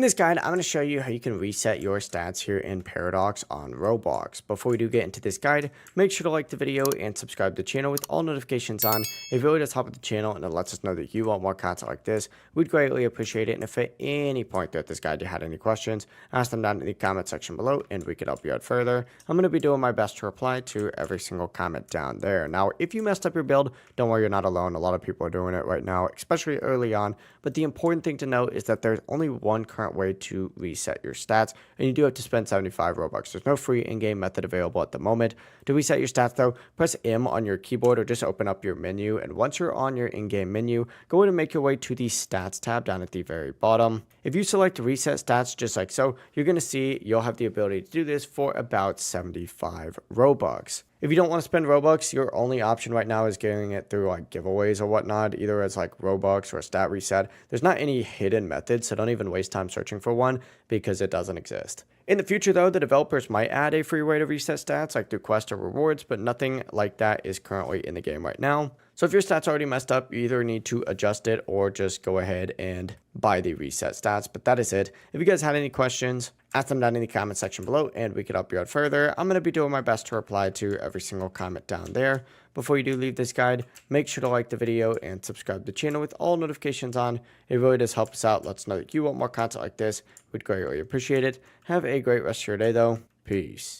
In this guide, I'm going to show you how you can reset your stats here in Paradox on Roblox. Before we do get into this guide, make sure to like the video and subscribe to the channel with all notifications on. It really does help with the channel and it lets us know that you want more content like this. We'd greatly appreciate it. And if at any point throughout this guide you had any questions, ask them down in the comment section below and we could help you out further. I'm going to be doing my best to reply to every single comment down there. Now, if you messed up your build, don't worry, you're not alone. A lot of people are doing it right now, especially early on. But the important thing to note is that there's only one current way to reset your stats, and you do have to spend 75 Robux. There's no free in-game method available at the moment. To reset your stats though, press M on your keyboard or just open up your menu, and once you're on your in-game menu, go ahead and make your way to the stats tab down at the very bottom. If you select reset stats just like so, you're going to see you'll have the ability to do this for about 75 Robux. If you don't want to spend Robux, your only option right now is getting it through like giveaways or whatnot, either as like Robux or a stat reset. There's not any hidden methods, so don't even waste time searching for one because it doesn't exist. In the future though, the developers might add a free way to reset stats like through quests or rewards, but nothing like that is currently in the game right now. So if your stats already messed up, you either need to adjust it or just go ahead and buy the reset stats. But that is it. If you guys had any questions, ask them down in the comment section below and we could help you out further. I'm going to be doing my best to reply to every single comment down there. Before you do leave this guide, make sure to like the video and subscribe to the channel with all notifications on. It really does help us out. Let us know that you want more content like this. We'd greatly appreciate it. Have a great rest of your day though. Peace.